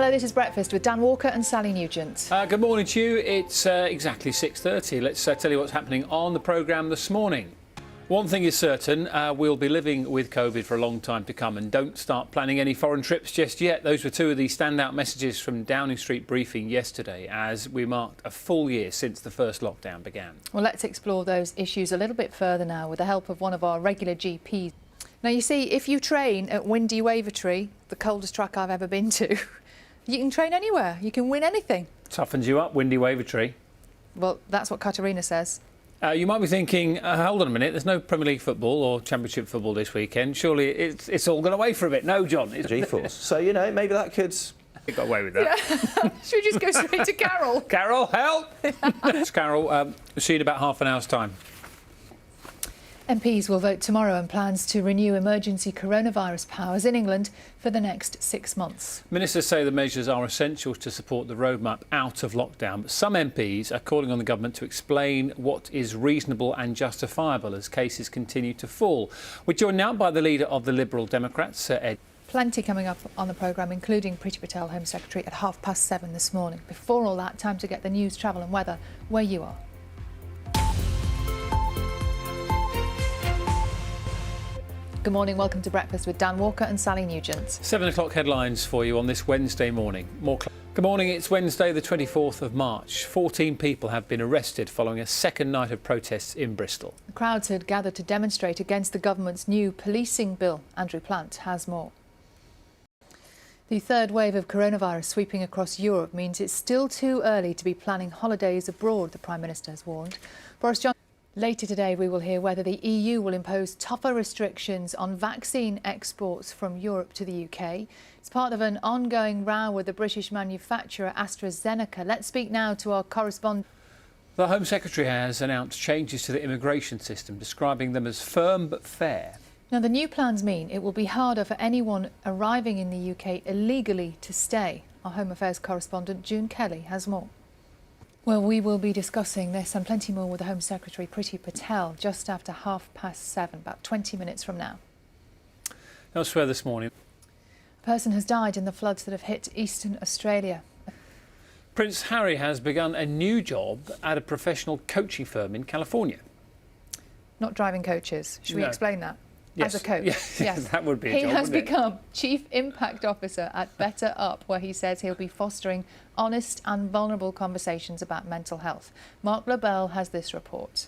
Hello, this is Breakfast with Dan Walker and Sally Nugent. Good morning to you. It's exactly 6:30. Let's tell you what's happening on the programme this morning. One thing is certain, we'll be living with COVID for a long time to come, and don't start planning any foreign trips just yet. Those were two of the standout messages from Downing Street briefing yesterday as we marked a full year since the first lockdown began. Well, let's explore those issues a little bit further now with the help of one of our regular GPs. Now, you see, if you train at Windy Wavertree, the coldest track I've ever been to, you can train anywhere. You can win anything. Toughens you up, Windy Wavertree. Well, that's what Katerina says. You might be thinking, hold on a minute, there's no Premier League football or Championship football this weekend. Surely it's all gone away for a bit. No, John. It's G-force. So, you know, maybe that could... You got away with that. Yeah. Should we just go straight to Carol? Carol, help! It's Carol. See you in about half an hour's time. MPs will vote tomorrow on plans to renew emergency coronavirus powers in England for the next 6 months. Ministers say the measures are essential to support the roadmap out of lockdown. But some MPs are calling on the government to explain what is reasonable and justifiable as cases continue to fall. We're joined now by the leader of the Liberal Democrats, Ed. Plenty coming up on the programme, including Priti Patel, Home Secretary, at 7:30 this morning. Before all that, time to get the news, travel and weather where you are. Good morning, welcome to Breakfast with Dan Walker and Sally Nugent. 7 o'clock headlines for you on this Wednesday morning. Good morning, it's Wednesday the 24th of March. 14 people have been arrested following a second night of protests in Bristol. The crowds had gathered to demonstrate against the government's new policing bill. Andrew Plant has more. The third wave of coronavirus sweeping across Europe means it's still too early to be planning holidays abroad, the Prime Minister has warned. Boris Johnson. Later today, we will hear whether the EU will impose tougher restrictions on vaccine exports from Europe to the UK. It's part of an ongoing row with the British manufacturer AstraZeneca. Let's speak now to our correspondent. The Home Secretary has announced changes to the immigration system, describing them as firm but fair. Now, the new plans mean it will be harder for anyone arriving in the UK illegally to stay. Our Home Affairs correspondent June Kelly has more. Well, we will be discussing this and plenty more with the Home Secretary Priti Patel just after 7:30, about 20 minutes from now. Elsewhere this morning, a person has died in the floods that have hit eastern Australia. Prince Harry has begun a new job at a professional coaching firm in California. Not driving coaches. Should we explain that? Yes. As a coach. Yes. That would be a job, He has wouldn't it? become Chief Impact Officer at Better Up, where he says he'll be fostering honest and vulnerable conversations about mental health. Mark Lobel has this report.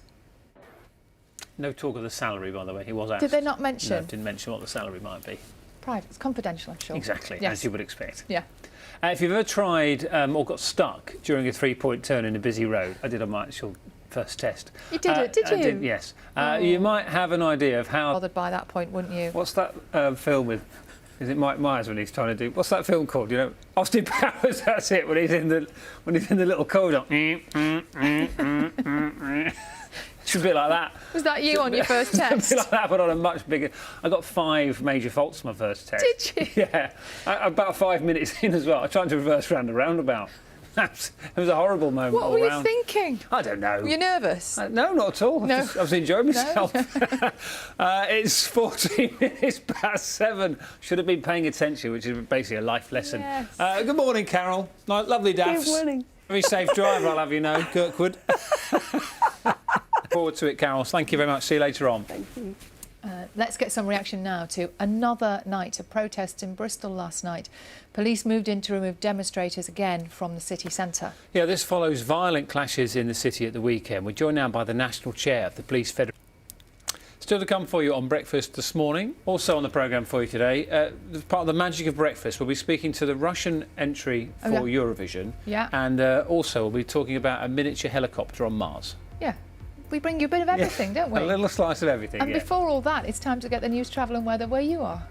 No talk of the salary, by the way. He was asked. Did they not mention? No, didn't mention what the salary might be. Private. It's confidential, I'm sure. Exactly, yes. as you would expect. Yeah. If you've ever tried or got stuck during a three-point turn in a busy road, I did on my actual first test. You did it, did you? I did, yes. You might have an idea of how... Bothered by that point, wouldn't you? What's that film with... Is it Mike Myers when he's trying to do... What's that film called? You know, Austin Powers, that's it, when he's in the little corridor. It's a bit like that. Was that you on your first test? A bit like that, but on a much bigger... I got 5 major faults on my first test. Did you? Yeah. About 5 minutes in as well. I tried to reverse round a roundabout. It was a horrible moment. What were you thinking? I don't know. Were you nervous? No, not at all. No. I was enjoying myself. No. It's 14 minutes past 7. Should have been paying attention, which is basically a life lesson. Yes. Good morning, Carol. Lovely daffs. Good morning. Very safe drive, I'll have you know, Kirkwood. Forward to it, Carol. Thank you very much. See you later on. Thank you. Let's get some reaction now to another night of protests in Bristol last night. Police moved in to remove demonstrators again from the city centre. Yeah, this follows violent clashes in the city at the weekend. We're joined now by the National Chair of the Police Federation. Still to come for you on Breakfast this morning. Also on the programme for you today, as part of the magic of breakfast, we'll be speaking to the Russian entry for Eurovision. Yeah. And also we'll be talking about a miniature helicopter on Mars. Yeah. We bring you a bit of everything, don't we? A little slice of everything, And before all that, it's time to get the news, travel and weather where you are.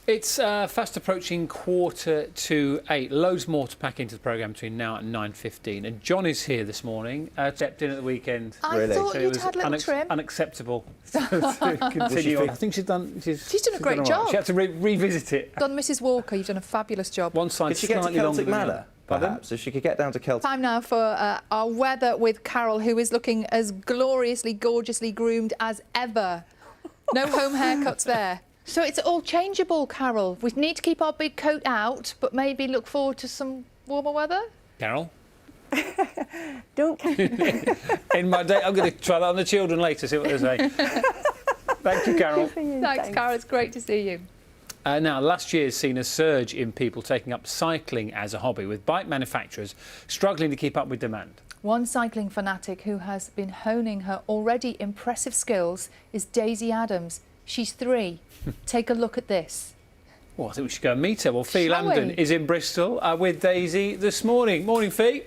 It's fast approaching 7:45. Loads more to pack into the programme between now and 9:15. And John is here this morning. Stepped in at the weekend. I thought So you'd had a little trim. Unacceptable to continue on. I think she's done a great job. She had to revisit it. Done Mrs Walker, you've done a fabulous job. One side Did she get to slightly longer Celtic than the Manor? other. perhaps, if she could get down to Kelton. Time now for our weather with Carol, who is looking as gloriously, gorgeously groomed as ever. No home haircuts there. So it's all changeable, Carol. We need to keep our big coat out, but maybe look forward to some warmer weather. Carol? Don't. In my day, I'm going to try that on the children later, see what they say. Thank you, Carol. Thanks, Carol. It's great to see you. Now, last year's seen a surge in people taking up cycling as a hobby, with bike manufacturers struggling to keep up with demand. One cycling fanatic who has been honing her already impressive skills is Daisy Adams. She's 3. Take a look at this. Well, I think we should go and meet her. Well, Fee Shall Lambden we? is in Bristol with Daisy this morning. Morning, Fee.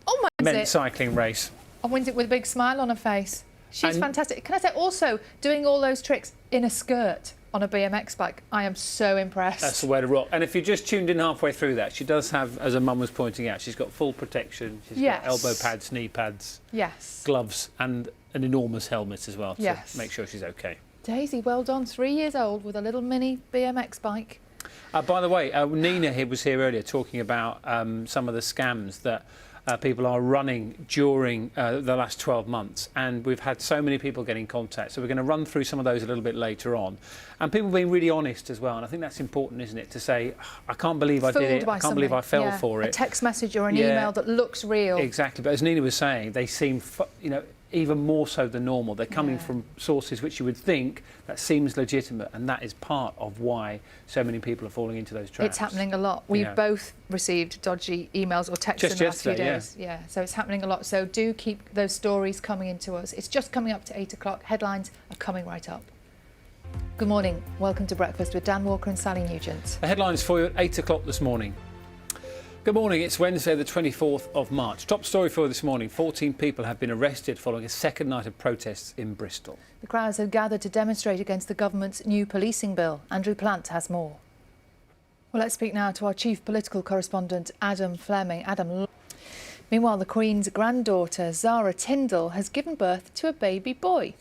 Oh, my Men's cycling race. I wins it with a big smile on her face. She's And- fantastic. Can I say, also, doing all those tricks in a skirt on a BMX bike. I am so impressed. That's the way to rock. And if you just tuned in halfway through that, she does have, as her mum was pointing out, she's got full protection. She's Yes. got elbow pads, knee pads, Yes. gloves and an enormous helmet as well to Yes. make sure she's okay. Daisy, well done. 3 years old with a little mini BMX bike. By the way, Nina here was here earlier talking about some of the scams that people are running during the last 12 months, and we've had so many people get in contact, so we're going to run through some of those a little bit later on, and people being really honest as well, and I think that's important, isn't it, to say, I can't believe I did it, I can't believe I fell for it. A text message or an Yeah. email that looks real. Exactly, but as Nina was saying, they seem, even more so than normal. They're coming Yeah. from sources which you would think that seems legitimate, and that is part of why so many people are falling into those traps. It's happening a lot. We've Yeah. both received dodgy emails or texts Just in the last few yesterday, days. Yeah, so it's happening a lot. So do keep those stories coming into us. It's just coming up to 8 o'clock. Headlines are coming right up. Good morning. Welcome to Breakfast with Dan Walker and Sally Nugent. The headlines for you at 8 o'clock this morning. Good morning, it's Wednesday the 24th of March. Top story for you this morning, 14 people have been arrested following a second night of protests in Bristol. The crowds have gathered to demonstrate against the government's new policing bill. Andrew Plant has more. Well, let's speak now to our chief political correspondent, Adam Fleming. Adam. Meanwhile, the Queen's granddaughter, Zara Tindall, has given birth to a baby boy.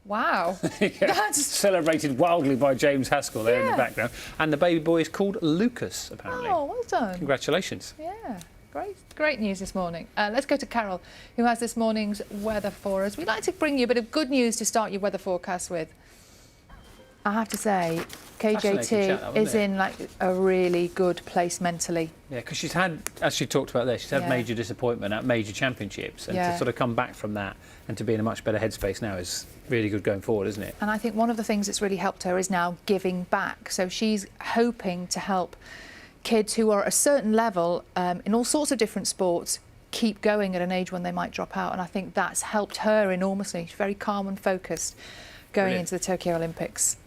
Wow. That's... Celebrated wildly by James Haskell there in the Yeah. background. And the baby boy is called Lucas, apparently. Oh, well done. Congratulations. Yeah, great news this morning. Let's go to Carol, who has this morning's weather for us. We'd like to bring you a bit of good news to start your weather forecast with. I have to say, Fascinating KJT chat, that, wasn't is it? in like a really good place mentally. Yeah, because she's had, as she talked about there, she's had Yeah. major disappointment at major championships, and Yeah. to sort of come back from that and to be in a much better headspace now is really good going forward, isn't it? And I think one of the things that's really helped her is now giving back. So she's hoping to help kids who are at a certain level in all sorts of different sports keep going at an age when they might drop out. And I think that's helped her enormously. She's very calm and focused going Brilliant. into the Tokyo Olympics.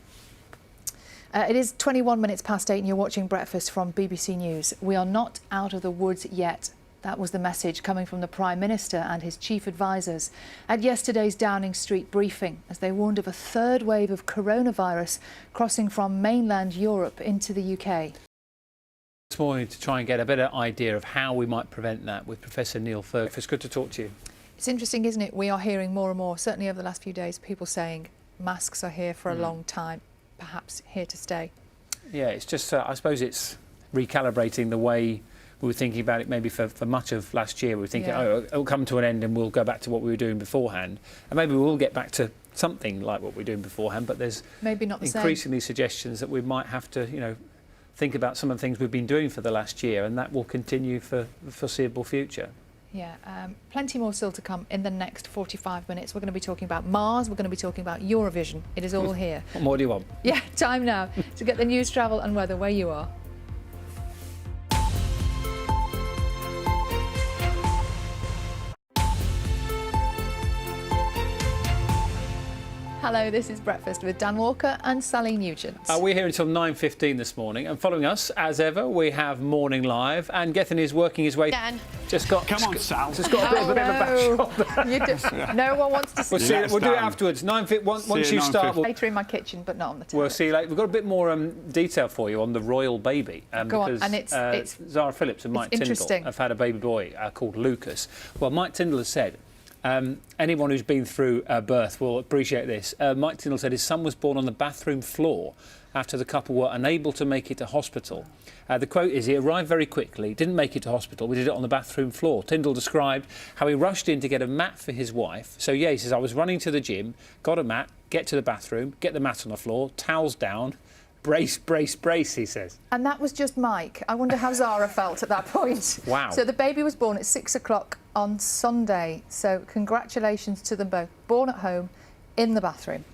It is 21 minutes past 8 and you're watching Breakfast from BBC News. We are not out of the woods yet. That was the message coming from the Prime Minister and his chief advisors at yesterday's Downing Street briefing as they warned of a third wave of coronavirus crossing from mainland Europe into the UK. This morning to try and get a better idea of how we might prevent that with Professor Neil Ferguson. It's good to talk to you. It's interesting, isn't it? We are hearing more and more, certainly over the last few days, people saying masks are here for a long time, perhaps here to stay. Yeah, it's just, I suppose it's recalibrating the way we were thinking about it maybe for much of last year. We were thinking, Yeah. oh, it'll come to an end and we'll go back to what we were doing beforehand. And maybe we will get back to something like what we were doing beforehand, but there's Maybe not the same. increasingly suggestions that we might have to, think about some of the things we've been doing for the last year, and that will continue for the foreseeable future. Yeah, plenty more still to come in the next 45 minutes. We're going to be talking about Mars, we're going to be talking about Eurovision. It is all here. What more do you want? Yeah, time now to get the news, travel and weather where you are. Hello, this is Breakfast with Dan Walker and Sally Nugent. We're here until 9:15 this morning, and following us, as ever, we have Morning Live, and Gethin is working his way. Dan. Come on, Sal. Just got a bit of a back shot. You do, no one wants to We'll see see. Yes, We'll do it Dan. afterwards. Once See you you start, 9:15. later in my kitchen, but not on the we'll terrace. see you later. We've got a bit more detail for you on the royal baby. Go on, because, and it's Zara Phillips and Mike Tyndall interesting. have had a baby boy called Lucas. Well, Mike Tyndall has said. Anyone who's been through birth will appreciate this. Mike Tyndall said his son was born on the bathroom floor after the couple were unable to make it to hospital. The quote is, he arrived very quickly, didn't make it to hospital, we did it on the bathroom floor. Tyndall described how he rushed in to get a mat for his wife. So yeah, he says, I was running to the gym, got a mat, get to the bathroom, get the mat on the floor, towels down, brace, brace, brace, he says. And that was just Mike. I wonder how Zara felt at that point. Wow. So the baby was born at 6 o'clock on Sunday. So congratulations to them both. Born at home, in the bathroom.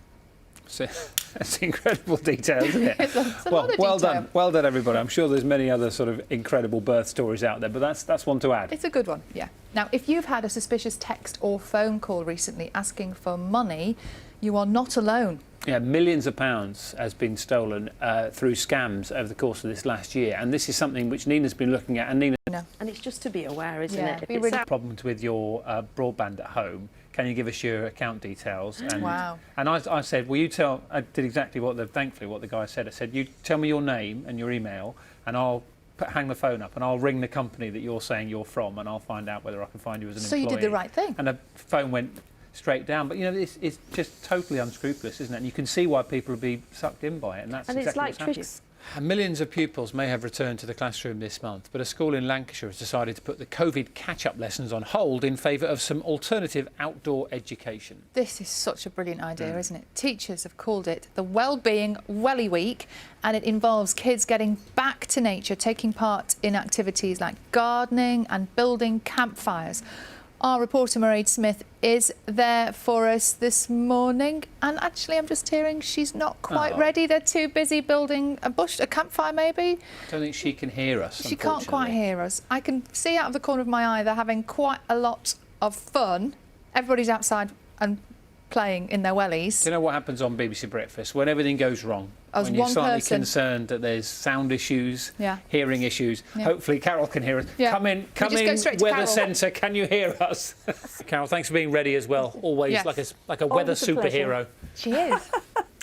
So, that's incredible detail, isn't it? It's a lot of well detail. done. Well done, everybody. I'm sure there's many other sort of incredible birth stories out there, but that's one to add. It's a good one, yeah. Now, if you've had a suspicious text or phone call recently asking for money, you are not alone. Yeah, millions of pounds has been stolen through scams over the course of this last year, and this is something which Nina's been looking at. And Nina, And it's just to be aware, isn't Yeah, it? be If really- it's problems with your broadband at home. Can you give us your account details? And, Wow. And I said, will you tell? I did exactly thankfully what the guy said. I said, you tell me your name and your email, and I'll hang the phone up and I'll ring the company that you're saying you're from, and I'll find out whether I can find you as an So employee. you did the right thing. And the phone went straight down. But you know, it's just totally unscrupulous, isn't it? And you can see why people would be sucked in by it, and that's and exactly it's like what's happening. tricks. Millions of pupils may have returned to the classroom this month, but a school in Lancashire has decided to put the COVID catch-up lessons on hold in favour of some alternative outdoor education. This is such a brilliant idea, isn't it? Teachers have called it the Wellbeing Welly Week, and it involves kids getting back to nature, taking part in activities like gardening and building campfires. Our reporter Mairead Smith is there for us this morning, and actually I'm just hearing she's not quite ready. They're too busy building a campfire maybe. I don't think she can hear us. She can't quite hear us. I can see out of the corner of my eye they're having quite a lot of fun. Everybody's outside and playing in their wellies. Do you know what happens on BBC Breakfast when everything goes wrong? As when you're one slightly person. concerned that there's sound issues, Yeah. hearing issues. Yeah. Hopefully Carol can hear us. Yeah. Come in, We just go straight to weather Carol. centre. Can you hear us? Carol, thanks for being ready as well. Always Yes. like a weather Always a pleasure. superhero. She is.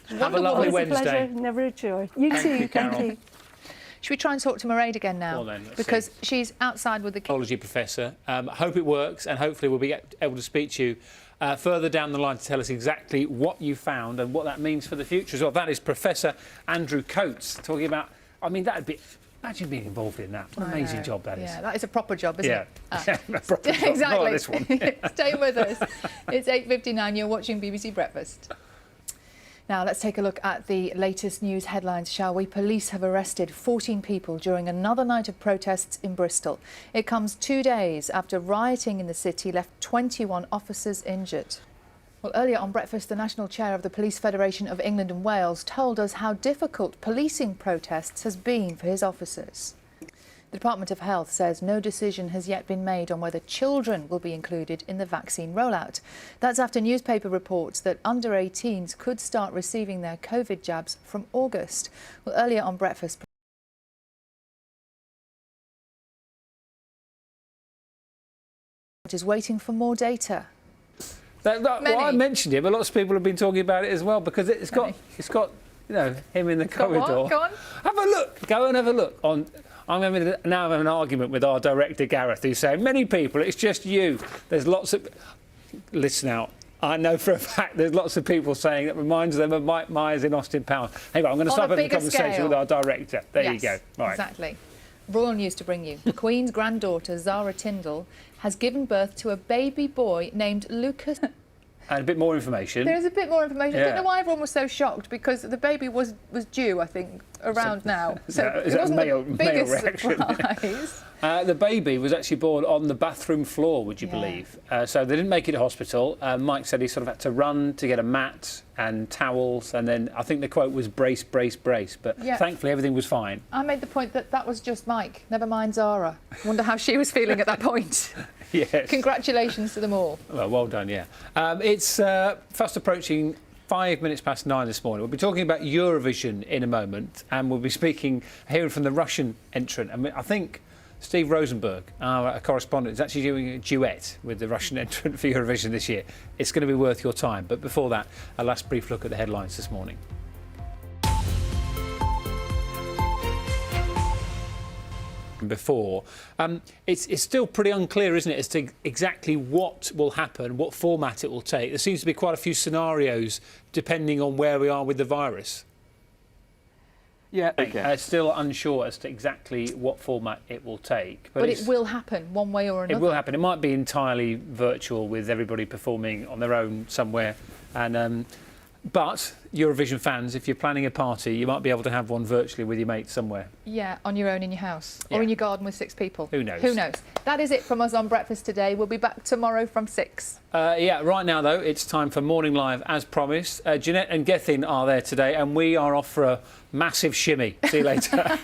Have a lovely Always a Wednesday. pleasure, never a joy. You Thank too, you, Carol. thank you. Should we try and talk to Mairead again now? Well then, let's because see. she's outside with the kids. Technology professor. Hope it works, and hopefully we'll be able to speak to you further down the line to tell us exactly what you found and what that means for the future as well. That is Professor Andrew Coates talking about. I mean, that'd be. Imagine being involved in that. What an amazing job that is. Yeah, that is a proper job, isn't Yeah. it? Ah. Yeah, a proper job. Exactly. Not like this one. Stay with us. It's 8:59. You're watching BBC Breakfast. Now, let's take a look at the latest news headlines, shall we? Police have arrested 14 people during another night of protests in Bristol. It comes 2 days after rioting in the city left 21 officers injured. Well, earlier on Breakfast, the National Chair of the Police Federation of England and Wales told us how difficult policing protests has been for his officers. The Department of Health says no decision has yet been made on whether children will be included in the vaccine rollout. That's after newspaper reports that under 18s could start receiving their COVID jabs from August. Well, earlier on Breakfast, is waiting for more data. Well, I mentioned it, but lots of people have been talking about it as well because it's got you know, him in the corridor. Go on. Have a look. Go and have a look. I'm now having an argument with our director Gareth, who's saying many people. It's just you. There's lots of. Listen out. I know for a fact there's lots of people saying that reminds them of Mike Myers in Austin Powers. Anyway, I'm going to start having a conversation scale. with our director. There you Yes, go. Right. Exactly. Royal news to bring you. The Queen's granddaughter, Zara Tyndall, has given birth to a baby boy named Lucas. And a bit more information. There is a bit more information. I Yeah. don't know why everyone was so shocked, because the baby was due, I think, around now. So is it that wasn't male the biggest reaction? surprise. The baby was actually born on the bathroom floor, would you Yeah. believe? So they didn't make it to hospital. Mike said he sort of had to run to get a mat and towels, and then I think the quote was brace, brace, brace. But Yeah. thankfully everything was fine. I made the point that that was just Mike, never mind Zara. Wonder how she was feeling at that point. Yes. Congratulations to them all. Well done, yeah. It's fast approaching 5 minutes past 9 this morning. We'll be talking about Eurovision in a moment, and we'll be hearing from the Russian entrant. I mean, I think Steve Rosenberg, our correspondent, is actually doing a duet with the Russian entrant for Eurovision this year. It's going to be worth your time. But before that, a last brief look at the headlines this morning. Before. It's still pretty unclear, isn't it, as to exactly what will happen, what format it will take. There seems to be quite a few scenarios depending on where we are with the virus. Yeah, Okay. still unsure as to exactly what format it will take. But it will happen one way or another. It will happen. It might be entirely virtual with everybody performing on their own somewhere. And but Eurovision fans, if you're planning a party, you might be able to have one virtually with your mates somewhere. Yeah, on your own in your house or Yeah. in your garden with 6 people. Who knows? Who knows? That is it from us on Breakfast today. We'll be back tomorrow from 6. Yeah, right now, though, it's time for Morning Live, as promised. Jeanette and Gethin are there today, and we are off for a massive shimmy. See you later.